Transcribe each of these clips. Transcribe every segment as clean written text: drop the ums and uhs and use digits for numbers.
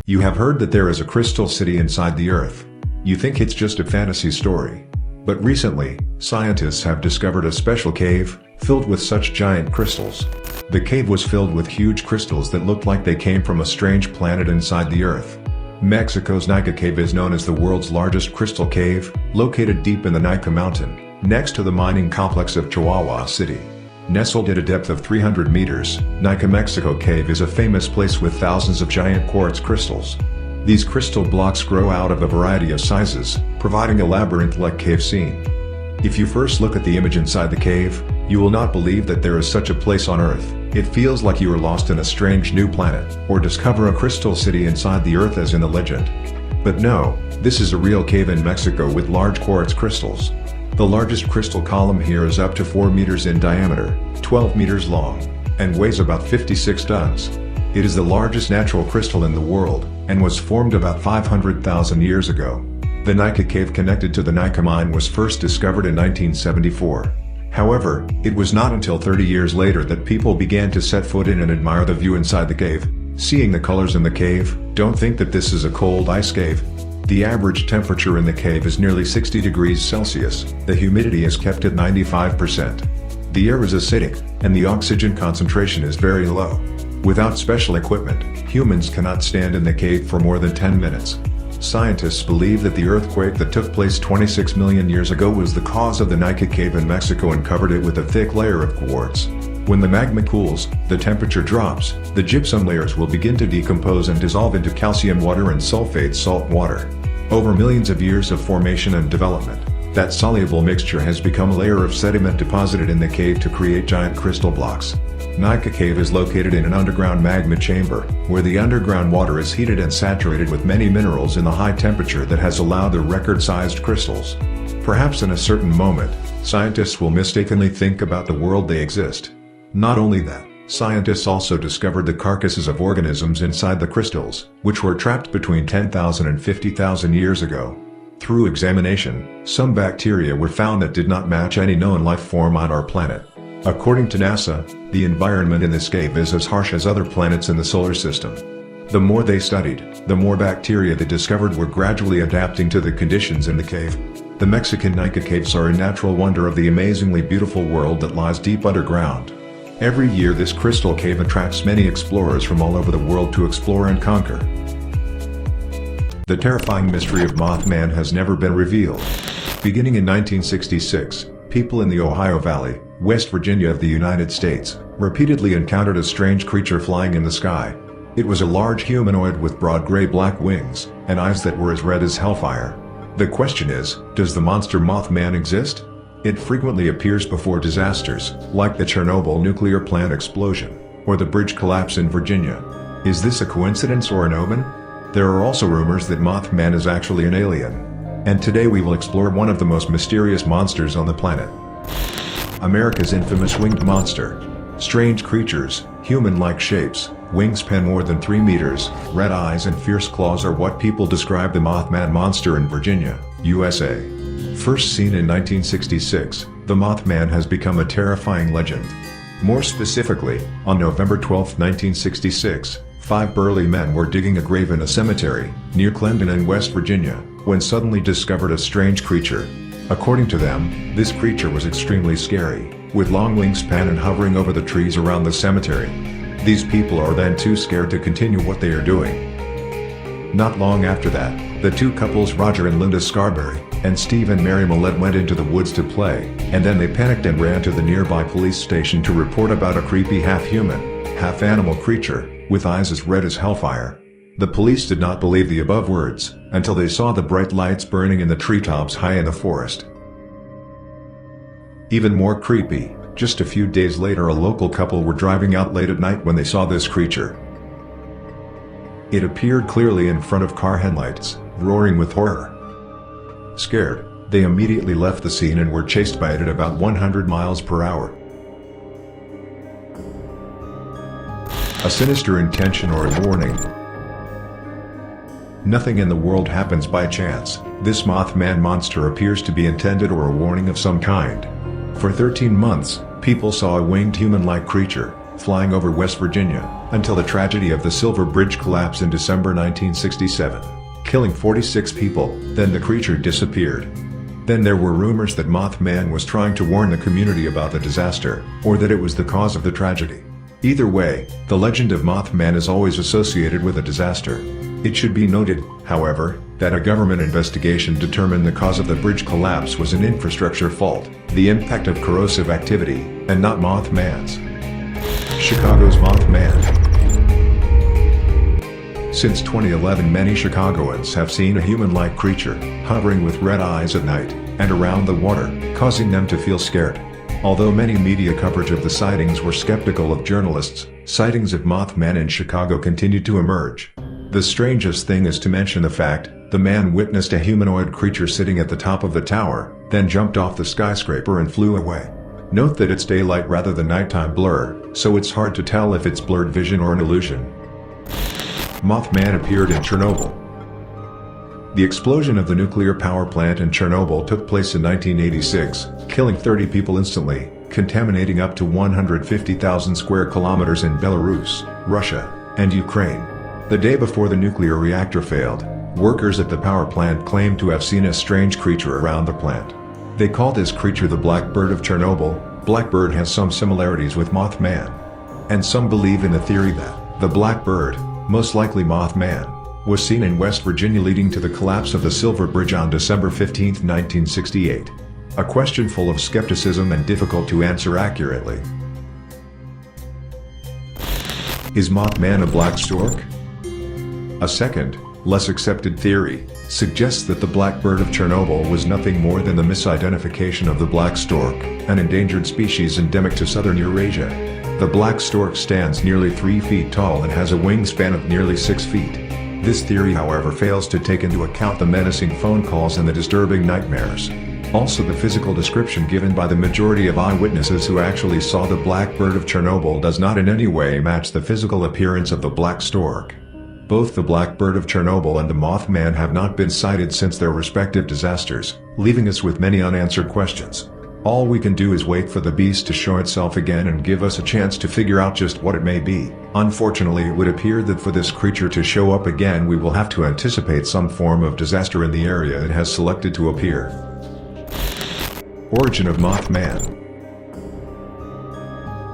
You have heard that there is a crystal city inside the Earth. You think it's just a fantasy story. But recently, scientists have discovered a special cave, filled with such giant crystals. The cave was filled with huge crystals that looked like they came from a strange planet inside the Earth. Mexico's Naica Cave is known as the world's largest crystal cave, located deep in the Naica Mountain, next to the mining complex of Chihuahua City. Nestled at a depth of 300 meters, Naica Mexico Cave is a famous place with thousands of giant quartz crystals. These crystal blocks grow out of a variety of sizes, providing a labyrinth-like cave scene. If you first look at the image inside the cave, you will not believe that there is such a place on Earth. It feels like you are lost in a strange new planet, or discover a crystal city inside the Earth as in the legend. But no, this is a real cave in Mexico with large quartz crystals. The largest crystal column here is up to 4 meters in diameter, 12 meters long, and weighs about 56 tons. It is the largest natural crystal in the world, and was formed about 500,000 years ago. The Naica Cave connected to the Naica mine was first discovered in 1974. However, it was not until 30 years later that people began to set foot in and admire the view inside the cave. Seeing the colors in the cave, don't think that this is a cold ice cave. The average temperature in the cave is nearly 60 degrees Celsius, the humidity is kept at 95%. The air is acidic, and the oxygen concentration is very low. Without special equipment, humans cannot stand in the cave for more than 10 minutes. Scientists believe that the earthquake that took place 26 million years ago was the cause of the Naica Cave in Mexico and covered it with a thick layer of quartz. When the magma cools, the temperature drops, the gypsum layers will begin to decompose and dissolve into calcium water and sulfate salt water. Over millions of years of formation and development, that soluble mixture has become a layer of sediment deposited in the cave to create giant crystal blocks. Naica Cave is located in an underground magma chamber, where the underground water is heated and saturated with many minerals in the high temperature that has allowed the record-sized crystals. Perhaps in a certain moment, scientists will mistakenly think about the world they exist. Not only that, scientists also discovered the carcasses of organisms inside the crystals, which were trapped between 10,000 and 50,000 years ago. Through examination, some bacteria were found that did not match any known life form on our planet. According to NASA, the environment in this cave is as harsh as other planets in the solar system. The more they studied, the more bacteria they discovered were gradually adapting to the conditions in the cave. The Mexican Naica Caves are a natural wonder of the amazingly beautiful world that lies deep underground. Every year this crystal cave attracts many explorers from all over the world to explore and conquer. The terrifying mystery of Mothman has never been revealed. Beginning in 1966, people in the Ohio Valley, West Virginia of the United States, repeatedly encountered a strange creature flying in the sky. It was a large humanoid with broad gray-black wings, and eyes that were as red as hellfire. The question is, does the monster Mothman exist? It frequently appears before disasters, like the Chernobyl nuclear plant explosion, or the bridge collapse in Virginia. Is this a coincidence or an omen? There are also rumors that Mothman is actually an alien. And today we will explore one of the most mysterious monsters on the planet. America's infamous winged monster. Strange creatures, human-like shapes, wingspan more than 3 meters, red eyes and fierce claws are what people describe the Mothman monster in Virginia, USA. First seen in 1966, the Mothman has become a terrifying legend. More specifically, on November 12, 1966, 5 burly men were digging a grave in a cemetery, near Clendon in West Virginia, when suddenly discovered a strange creature. According to them, this creature was extremely scary, with long wingspan and hovering over the trees around the cemetery. These people are then too scared to continue what they are doing. Not long after that, the two couples Roger and Linda Scarberry, and Steve and Mary Millett went into the woods to play, and then they panicked and ran to the nearby police station to report about a creepy half-human, half-animal creature, with eyes as red as hellfire. The police did not believe the above words, until they saw the bright lights burning in the treetops high in the forest. Even more creepy, just a few days later a local couple were driving out late at night when they saw this creature. It appeared clearly in front of car headlights, roaring with horror. Scared, they immediately left the scene and were chased by it at about 100 miles per hour. A sinister intention or a warning. Nothing in the world happens by chance. This Mothman monster appears to be intended or a warning of some kind. For 13 months, people saw a winged human-like creature, flying over West Virginia, until the tragedy of the Silver Bridge collapse in December 1967, killing 46 people. Then the creature disappeared. Then there were rumors that Mothman was trying to warn the community about the disaster, or that it was the cause of the tragedy. Either way, the legend of Mothman is always associated with a disaster. It should be noted, however, that a government investigation determined the cause of the bridge collapse was an infrastructure fault, the impact of corrosive activity, and not Mothman's. Chicago's Mothman. Since 2011, many Chicagoans have seen a human-like creature, hovering with red eyes at night, and around the water, causing them to feel scared. Although many media coverage of the sightings were skeptical of journalists, sightings of Mothman in Chicago continued to emerge. The strangest thing is to mention the fact, the man witnessed a humanoid creature sitting at the top of the tower, then jumped off the skyscraper and flew away. Note that it's daylight rather than nighttime blur, so it's hard to tell if it's blurred vision or an illusion. Mothman appeared in Chernobyl. The explosion of the nuclear power plant in Chernobyl took place in 1986, killing 30 people instantly, contaminating up to 150,000 square kilometers in Belarus, Russia, and Ukraine. The day before the nuclear reactor failed, workers at the power plant claimed to have seen a strange creature around the plant. They call this creature the Black Bird of Chernobyl. Black Bird has some similarities with Mothman. And some believe in the theory that the Black Bird, most likely Mothman, was seen in West Virginia, leading to the collapse of the Silver Bridge on December 15, 1968. A question full of skepticism and difficult to answer accurately. Is Mothman a black stork? A second, less accepted theory, suggests that the Black Bird of Chernobyl was nothing more than the misidentification of the black stork, an endangered species endemic to southern Eurasia. The black stork stands nearly 3 feet tall and has a wingspan of nearly 6 feet. This theory, however, fails to take into account the menacing phone calls and the disturbing nightmares. Also, the physical description given by the majority of eyewitnesses who actually saw the Black Bird of Chernobyl does not in any way match the physical appearance of the black stork. Both the Black Bird of Chernobyl and the Mothman have not been sighted since their respective disasters, leaving us with many unanswered questions. All we can do is wait for the beast to show itself again and give us a chance to figure out just what it may be. Unfortunately, it would appear that for this creature to show up again, we will have to anticipate some form of disaster in the area it has selected to appear. Origin of Mothman.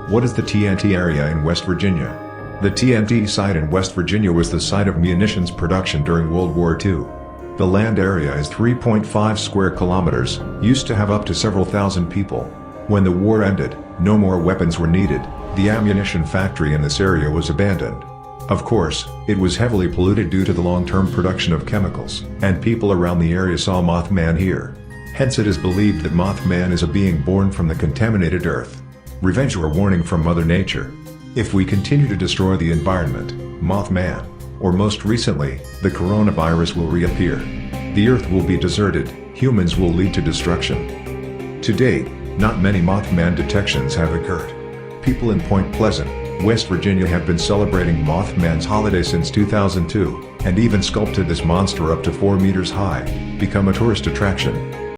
What is the TNT area in West Virginia? The TNT site in West Virginia was the site of munitions production during World War II. The land area is 3.5 square kilometers, used to have up to several thousand people. When the war ended, no more weapons were needed. The ammunition factory in this area was abandoned. Of course, it was heavily polluted due to the long-term production of chemicals, and people around the area saw Mothman here. Hence it is believed that Mothman is a being born from the contaminated earth. Revenge or warning from Mother Nature. If we continue to destroy the environment, Mothman, or most recently, the coronavirus, will reappear. The earth will be deserted, humans will lead to destruction. To date, not many Mothman detections have occurred. People in Point Pleasant, West Virginia have been celebrating Mothman's holiday since 2002, and even sculpted this monster up to 4 meters high, become a tourist attraction.